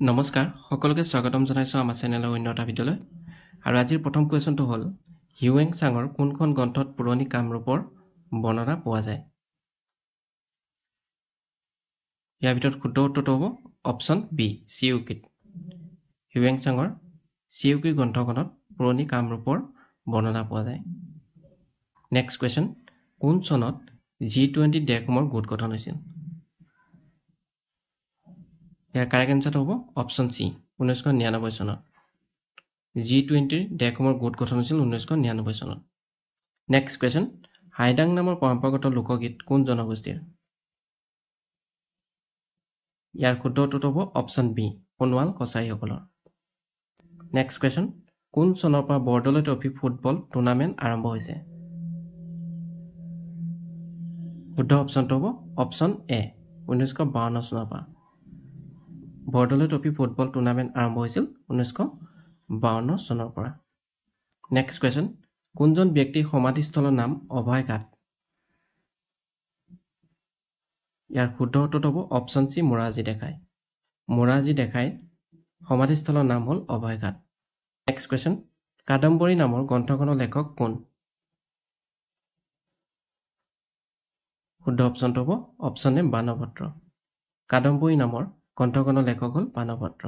নমস্কাৰ সকলোকে স্বাগতম জনাইছো আমাৰ চেনেলৰ অন্য এটা ভিডিঅ'লৈ আৰু আজিৰ প্ৰথম কুৱেশ্যনটো হ'ল হিউৱেন চাঙৰ কোনখন গ্ৰন্থত পুৰণি কামৰূপৰ বৰ্ণনা পোৱা যায় ইয়াৰ ভিতৰত শুদ্ধ উত্তৰটো হ'ব অপশ্যন বি চিউকিত হিউৱেন চাঙৰ চিউকি গ্ৰন্থখনত পুৰণি কামৰূপৰ বৰ্ণনা পোৱা যায় নেক্সট কুৱেশ্যন কোন চনত G20 দেশসমূহৰ গোট গঠন হৈছিল ইয়াৰ কাৰেক্ট এনচাৰটো হ'ব অপশ্যন চি 1999 চনত G20 দেশসমূহৰ গোট গঠন হৈছিল 1999 চনত নেক্সট কুৱেশ্যন হাইডাং নামৰ পৰম্পৰাগত লোকগীত কোন জনগোষ্ঠীৰ ইয়াৰ শুদ্ধ উত্তৰটো হ'ব অপশ্যন বি সোণোৱাল কছাৰীসকলৰ নেক্সট কুৱেশ্যন কোন চনৰ পৰা বৰদলৈ ট্ৰফী ফুটবল টুৰ্ণামেণ্ট আৰম্ভ হৈছে শুদ্ধ অপশ্যনটো হ'ব অপশ্যন এ 1952 চনৰ পৰা বৰদলৈ ট্ৰফী ফুটবল টুৰ্ণামেণ্ট আৰম্ভ হৈছিল 1952 চনৰ পৰা নেক্সট কুৱেশ্যন কোনজন ব্যক্তিৰ সমাধিস্থলৰ নাম অভয়ঘাট ইয়াৰ শুদ্ধ উত্তৰটো হ'ব অপশ্যন চি মোৰাৰজী দেখাই সমাধিস্থলৰ নাম হ'ল অভয়ঘাট নেক্সট কুৱেশ্যন কাদম্বৰী নামৰ গ্ৰন্থখনৰ লেখক কোন শুদ্ধ অপশ্যনটো হ'ব অপশ্যন এ বাণভট্ট কাদম্বৰী নামৰ গ্ৰন্থখনৰ লেখক হ'ল বাণভট্ট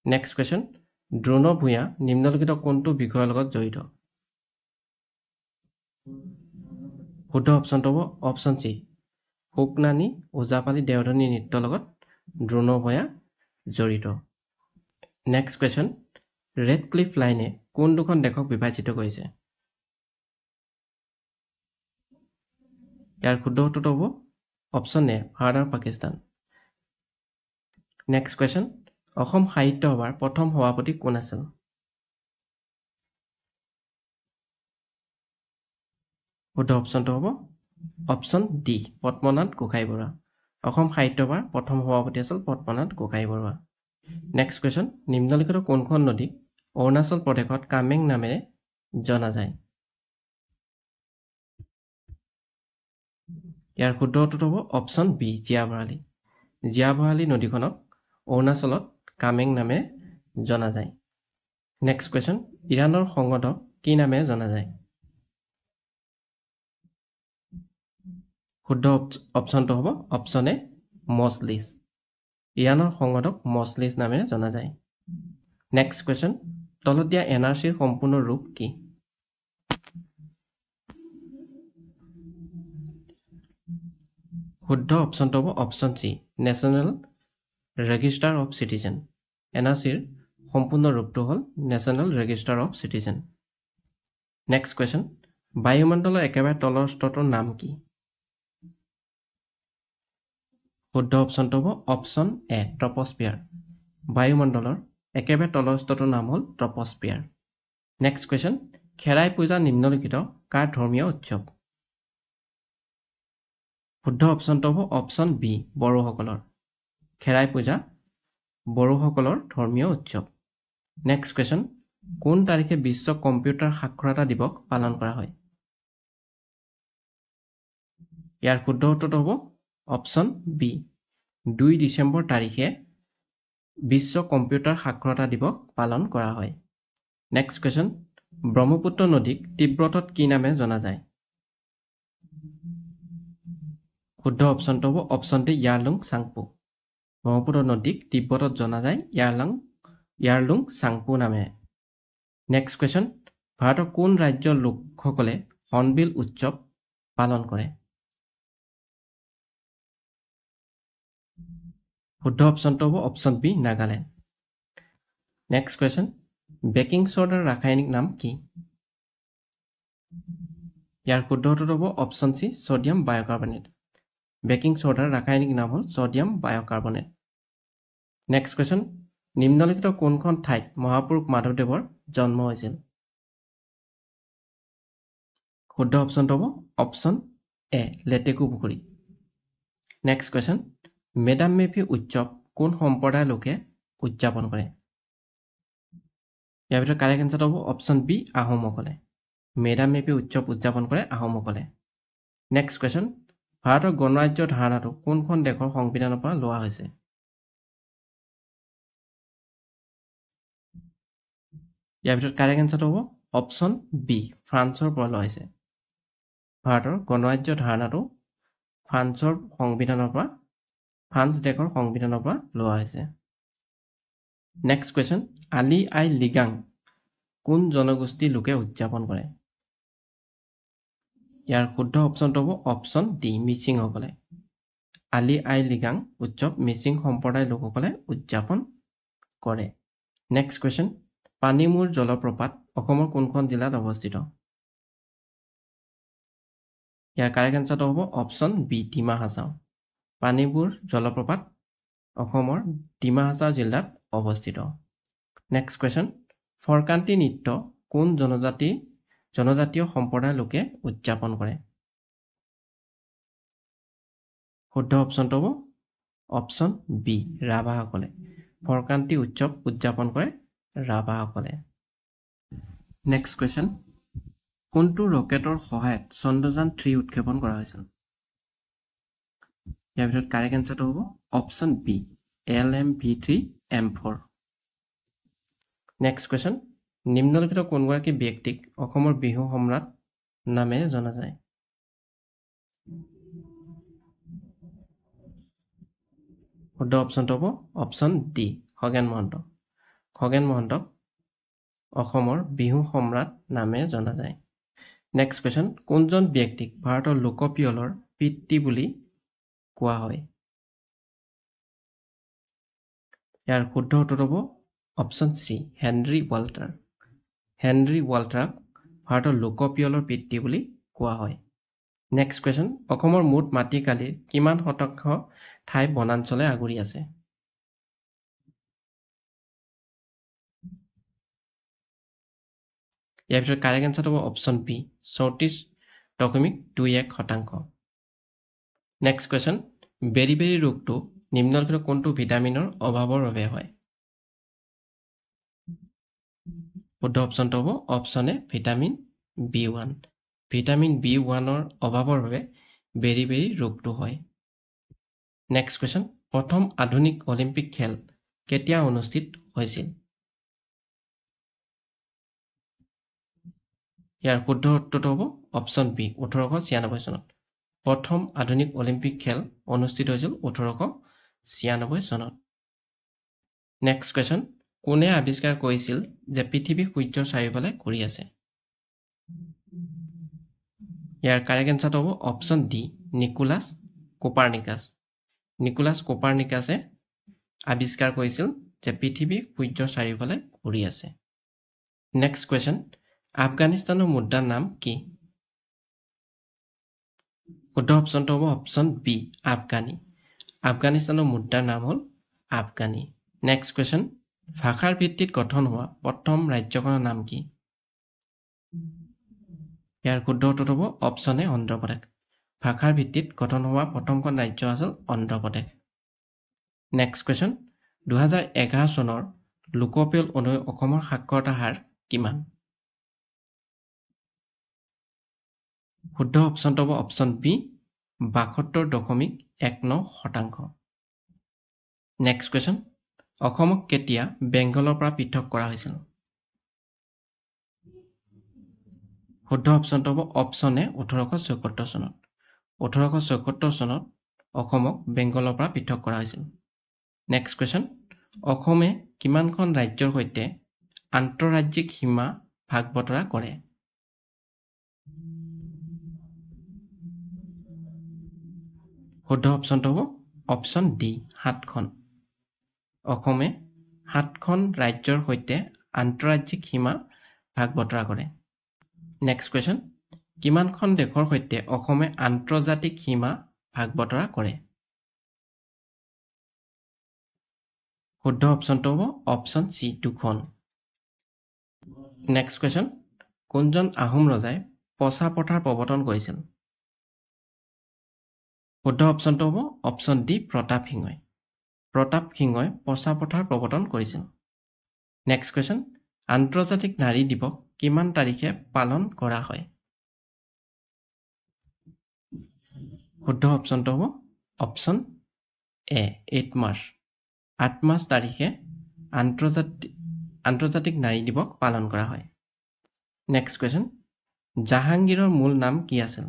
নেক্সট কুৱেশ্যন দ্ৰোণ ভূঞা নিম্নলিখিত কোনটো বিষয়ৰ লগত জড়িত শুদ্ধ অপশ্যনটো হ'ব অপশ্যন চি শুকনানী ওজাপালি দেওধনী নৃত্যৰ লগত দ্ৰোণ ভূঞা জড়িত নেক্সট কুৱেশ্যন ৰেড ক্লিফ লাইনে কোন দুখন দেশক বিভাজিত কৰিছে ইয়াৰ শুদ্ধ উত্তৰটো হ'ব অপশ্যন এ ভাৰত আৰু পাকিস্তান নেক্সট কুৱেশ্যন অসম সাহিত্য সভাৰ প্ৰথম সভাপতি কোন আছিল শুদ্ধ অপশ্যনটো হ'ব অপশ্যন ডি পদ্মনাথ গোহাঁই বৰুৱা অসম সাহিত্য সভাৰ প্ৰথম সভাপতি আছিল পদ্মনাথ গোহাঁই বৰুৱা নেক্সট কুৱেশ্যন নিম্নলিখিত কোনখন নদীক অৰুণাচল প্ৰদেশত কামেং নামেৰে জনা যায় ইয়াৰ শুদ্ধ উত্তৰটো হ'ব অপশ্যন বি জীয়া ভৰালী নদীখনক অৰুণাচলত কামেং নামে জনা যায় নেক্সট কুৱেশ্যন ইৰাণৰ সংগঠক কি নামে জনা যায় শুদ্ধ অপশ্যনটো হ'ব অপশ্যন এ মজলিছ ইৰাণৰ সংগঠক মজলিছ নামেৰে জনা যায় নেক্সট কুৱেশ্যন তলত দিয়া NRCৰ সম্পূৰ্ণ ৰূপ কি শুদ্ধ অপশ্যনটো হ'ব option C national register of citizen NRCৰ সম্পূৰ্ণ ৰূপটো হ'ল national register of citizen next question বায়ুমণ্ডলৰ একেবাৰে তলৰ স্তৰটোৰ নাম কি শুদ্ধ অপশ্যনটো হ'ব অপশ্যন এ ট্ৰপস্ফিয়াৰ বায়ুমণ্ডলৰ একেবাৰে তলৰ স্তৰটোৰ নাম হ'ল ট্ৰপস্ফিয়াৰ নেক্সট কুৱেশ্যন খেৰাই পূজা নিম্নলিখিত কাৰ ধৰ্মীয় উৎসৱ শুদ্ধ অপশ্যনটো হ'ব অপশ্যন বি বড়োসকলৰ খেৰাই পূজা বড়োসকলৰ ধৰ্মীয় উৎসৱ নেক্সট কুৱেশ্যন কোন তাৰিখে বিশ্ব কম্পিউটাৰ সাক্ষৰতা দিৱস পালন কৰা হয় ইয়াৰ শুদ্ধ উত্তৰটো হ'ব অপশ্যন বি 2 ডিচেম্বৰ তাৰিখে বিশ্ব কম্পিউটাৰ সাক্ষৰতা দিৱস পালন কৰা হয় নেক্সট কুৱেশ্যন ব্ৰহ্মপুত্ৰ নদীক তিব্বতত কি নামে জনা যায় শুদ্ধ অপশ্যনটো হ'ব অপশ্যন ডি ইয়াৰলুং চাংপো ব্ৰহ্মপুত্ৰ নদীক তিব্বতত জনা যায় ইয়াৰলুং চাংপো নামেৰে নেক্সট কুৱেশ্যন ভাৰতৰ কোন ৰাজ্যৰ লোকসকলে হৰ্ণবিল উৎসৱ পালন কৰে শুদ্ধ অপশ্যনটো হ'ব option B Nagaland next question baking ছ'ডাৰ ৰাসায়নিক নাম কি ইয়াৰ শুদ্ধ উত্তৰটো হ'ব option C sodium bicarbonate baking ছ'ডাৰ ৰাসায়নিক নাম হ'ল ছ'ডিয়াম বায়'কাৰ্বনেট নেক্সট কুৱেশ্যন নিম্নলিখিত কোনখন ঠাইত মহাপুৰুষ মাধৱদেৱৰ জন্ম হৈছিল শুদ্ধ অপশ্যনটো হ'ব অপশ্যন এ লেটেকু পুখুৰী নেক্সট কুৱেশ্যন মেডাম মেফি উৎসৱ কোন সম্প্ৰদায়ৰ লোকে উদযাপন কৰে ইয়াৰ ভিতৰত কাৰেক্ট এনচাৰটো হ'ব অপশ্যন বি আহোমসকলে মেডাম মেফি উৎসৱ উদযাপন কৰে আহোমসকলে নেক্সট কুৱেশ্যন ভাৰতৰ গণৰাজ্যৰ ধাৰণাটো কোনখন দেশৰ সংবিধানৰ পৰা লোৱা হৈছে ইয়াৰ ভিতৰত কাৰেক্ট এনচাৰটো হ'ব অপশ্যন বি ফ্ৰান্সৰ পৰা লোৱা হৈছে ভাৰতৰ গণৰাজ্য ধাৰণাটো ফ্ৰান্স দেশৰ সংবিধানৰ পৰা লোৱা হৈছে নেক্সট কুৱেশ্যন আলি আই লিগাং কোন জনগোষ্ঠীৰ লোকে উদযাপন কৰে ইয়াৰ শুদ্ধ অপশ্যনটো হ'ব অপশ্যন ডি মিচিংসকলে আলি আই লিগাং উৎসৱ মিচিং সম্প্ৰদায়ৰ লোকসকলে উদযাপন কৰে নেক্সট কুৱেশ্যন পানীমূৰ জলপ্ৰপাত অসমৰ কোনখন জিলাত অৱস্থিত ইয়াৰ কাৰেক্ট এনচাৰটো হ'ব অপশ্যন বি ডিমা হাছাও পানীমূৰ জলপ্ৰপাত অসমৰ ডিমা হাছাও জিলাত অৱস্থিত নেক্সট কুৱেশ্যন ফৰকান্তি নৃত্য কোন জনজাতীয় সম্প্ৰদায়ৰ লোকে উদযাপন কৰে শুদ্ধ অপশ্যনটো হ'ব অপশ্যন বি ৰাভাসকলে ফৰকান্তি উৎসৱ উদযাপন কৰে ৰাভাসকলে নেক্সট কুৱেশ্যন কোনটো ৰকেটৰ সহায়ত চন্দ্ৰযান 3 উৎক্ষেপণ কৰা হৈছিল ইয়াৰ ভিতৰত কাৰেক্ট এনচাৰটো হ'ব option B LMV3M4 next question নিম্নলিখিত কোনগৰাকী ব্যক্তিক অসমৰ বিহু সম্ৰাট নামেৰে জনা যায় শুদ্ধ অপশ্যনটো হ'ব অপশ্যন ডি খগেন মহন্তক অসমৰ বিহু সম্ৰাট নামেৰে জনা যায় নেক্সট কুৱেশ্যন কোনজন ব্যক্তিক ভাৰতৰ লোকপিয়লৰ পিতৃ বুলি কোৱা হয় ইয়াৰ শুদ্ধ উত্তৰ হ'ব অপশ্যন চি হেনৰি ৱাল্টাৰক ভাৰতৰ লোকপিয়লৰ পিতৃ বুলি কোৱা হয় নেক্সট কুৱেশ্যন অসমৰ মুঠ মাটিকালিৰ কিমান শতাংশ ঠাই বনাঞ্চলে আগুৰি আছে ইয়াৰ ভিতৰত কাৰেক্ট এনচাৰটো হ'ব অপশ্যন বি 34.21%। নেক্সট কুৱেশ্যন বেৰি ৰোগটো নিম্নলিখিত কোনটো ভিটামিনৰ অভাৱৰ বাবে হয় শুদ্ধ অপশ্যনটো হ'ব option A vitamin B1 vitamin B1ৰ অভাৱৰ বাবে বেৰি ৰোগটো হয় নেক্সট কুৱেশ্যন প্ৰথম আধুনিক অলিম্পিক খেল কেতিয়া অনুষ্ঠিত হৈছিল ইয়াৰ শুদ্ধ উত্তৰটো হ'ব অপশ্যন বি 1896 চনত প্ৰথম আধুনিক অলিম্পিক খেল অনুষ্ঠিত হৈছিল 1896 চনত নেক্সট কুৱেশ্যন কোনে আৱিষ্কাৰ কৰিছিল যে পৃথিৱী সূৰ্যৰ চাৰিওফালে ঘূৰি আছে ইয়াৰ কাৰেক্ট এনচাৰটো হ'ব অপশ্যন ডি নিকোলাছ কোপাৰ্নিকাছে আৱিষ্কাৰ কৰিছিল যে পৃথিৱী সূৰ্যৰ চাৰিওফালে ঘূৰি আছে নেক্সট কুৱেশ্যন আফগানিস্তানৰ মুদ্ৰাৰ নাম কি শুদ্ধ অপশ্যনটো হ'ব অপশ্যন বি আফগানিস্তানৰ মুদ্ৰাৰ নাম হ'ল আফগানী নেক্সট কুৱেশ্যন ভাষাৰ ভিত্তিত গঠন হোৱা প্ৰথম ৰাজ্যখনৰ নাম কি ইয়াৰ শুদ্ধ উত্তৰ হ'ব অপশ্যন এ অন্ধ্ৰপ্ৰদেশ ভাষাৰ ভিত্তিত গঠন হোৱা প্ৰথমখন ৰাজ্য আছিল অন্ধ্ৰপ্ৰদেশ নেক্সট কুৱেশ্যন 2011 চনৰ লোকপিয়ল অনুসৰি অসমৰ সাক্ষৰতা হাৰ কিমান শুদ্ধ অপশ্যনটো হ'ব অপশ্যন বি 72.19%। নেক্সট কুৱেশ্যন অসমক কেতিয়া বেংগলৰ পৰা পৃথক কৰা হৈছিল শুদ্ধ অপশ্যনটো হ'ব অপশ্যন এ 1874 চনত 1874 চনত অসমক বেংগলৰ পৰা পৃথক কৰা হৈছিল নেক্সট কুৱেশ্যন অসমে কিমানখন ৰাজ্যৰ সৈতে আন্তঃৰাজ্যিক সীমা ভাগ বতৰা কৰে শুদ্ধ অপশ্যনটো হ'ব অপশ্যন ডি 7খন অসমে 7খন ৰাজ্যৰ সৈতে আন্তঃৰাজ্যিক সীমা ভাগ বতৰা কৰে নেক্সট কুৱেশ্যন কিমানখন দেশৰ সৈতে অসমে আন্তৰ্জাতিক সীমা ভাগ বতৰা কৰে শুদ্ধ অপশ্যনটো হ'ব অপশ্যন চি 2খন নেক্সট কুৱেশ্যন কোনজন আহোম ৰজাই পছা পথাৰ প্ৰৱৰ্তন কৰিছিল শুদ্ধ অপশ্যনটো হ'ব অপশ্যন ডি প্ৰতাপ সিংহই পছা পথাৰ প্ৰৱৰ্তন কৰিছিল নেক্সট কুৱেশ্যন আন্তৰ্জাতিক নাৰী দিৱস কিমান তাৰিখে পালন কৰা হয় শুদ্ধ অপশ্যনটো হ'ব অপশ্যন এ 8 মাৰ্চ তাৰিখে আন্তৰ্জাতিক নাৰী দিৱস পালন কৰা হয়? নেক্সট কুৱেশ্যন, জাহাংগীৰৰ মূল নাম কি আছিল?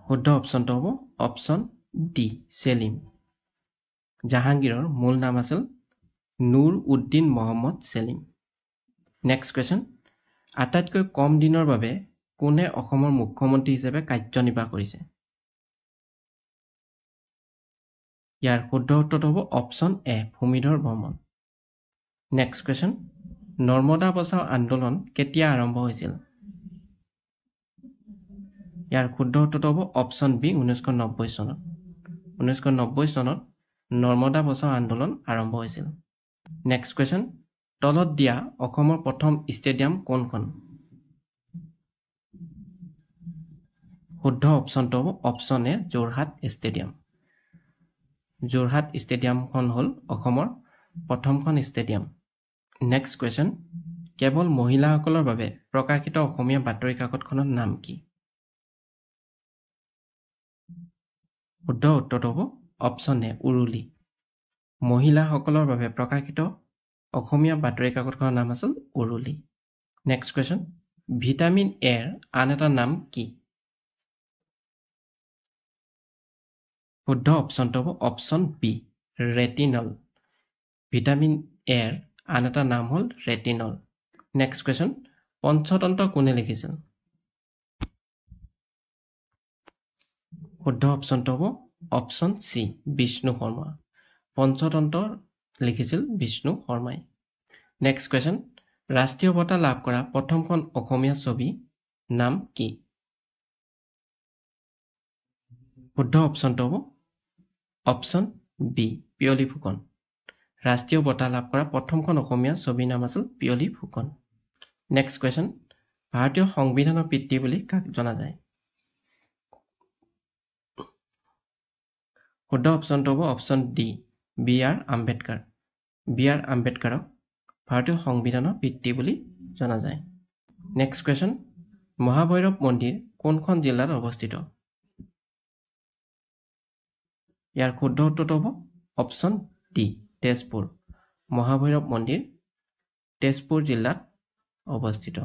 শুদ্ধ অপশ্যনটো হ'ব অপশ্যন ডি সেলিম। জাহাংগীৰৰ মূল নাম আছিল নুৰ উদ্দিন মহম্মদ সেলিম। নেক্সট কুৱেশ্যন, আটাইতকৈ কম দিনৰ বাবে কোনে অসমৰ মুখ্যমন্ত্ৰী হিচাপে কাৰ্যনিৰ্বাহ কৰিছে? ইয়াৰ শুদ্ধ উত্তৰটো হ'ব option A Bhumidhar Barman. Next question, Narmada Bachao Andolan কেতিয়া আৰম্ভ হৈছিল? ইয়াৰ শুদ্ধ উত্তৰটো হ'ব অপশ্যন বি 1990 চনত। 1990 চনত নৰ্মদা বচাও আন্দোলন আৰম্ভ হৈছিল। নেক্সট কুৱেশ্যন, তলত দিয়া অসমৰ প্ৰথম ষ্টেডিয়াম কোনখন? শুদ্ধ অপশ্যনটো হ'ব option A Jorhat stadium. Jorhat ষ্টেডিয়ামখন হ'ল অসমৰ প্ৰথমখন ষ্টেডিয়াম। নেক্সট কুৱেশ্যন, কেৱল মহিলাসকলৰ বাবে প্ৰকাশিত অসমীয়া বাতৰি কাকতখনৰ নাম কি? শুদ্ধ উত্তৰটো হ'ব অপশ্যন এ উৰুলি। মহিলাসকলৰ বাবে প্ৰকাশিত অসমীয়া বাতৰি কাকতখনৰ নাম আছিল উৰুলি। নেক্সট কুৱেশ্যন, ভিটামিন এৰ আন এটা নাম কি? শুদ্ধ অপশ্যনটো হ'ব অপশ্যন বি ৰেটিনল। ভিটামিন এৰ আন এটা নাম হ'ল ৰেটিনল। নেক্সট কুৱেশ্যন, পঞ্চতন্ত্ৰ কোনে লিখিছিল? শুদ্ধ অপশ্যনটো হ'ব অপশ্যন চি বিষ্ণু শৰ্মা। পঞ্চতন্ত্ৰ লিখিছিল বিষ্ণু শৰ্মাই। নেক্সট কুৱেশ্যন, ৰাষ্ট্ৰীয় বঁটা লাভ কৰা প্ৰথমখন অসমীয়া ছবি নাম কি? শুদ্ধ অপশ্যনটো হ'ব অপশ্যন বি পিয়লি ফুকন। ৰাষ্ট্ৰীয় বঁটা লাভ কৰা প্ৰথমখন অসমীয়া ছবিৰ নাম আছিল পিয়লি ফুকন। নেক্সট কুৱেশ্যন, ভাৰতীয় সংবিধানৰ পিতৃ বুলি কাক জনা যায়? শুদ্ধ অপশ্যনটো হ'ব option D B R Ambedkar. B R আম্বেদকাৰক ভাৰতীয় সংবিধানৰ পিতৃ বুলি জনা যায়। নেক্সট কুৱেশ্যন, মহাভৈৰৱ মন্দিৰ কোনখন জিলাত অৱস্থিত? ইয়াৰ শুদ্ধ উত্তৰটো হ'ব অপশ্যন ডি তেজপুৰ। মহাভৈৰৱ মন্দিৰ তেজপুৰ জিলাত অৱস্থিত।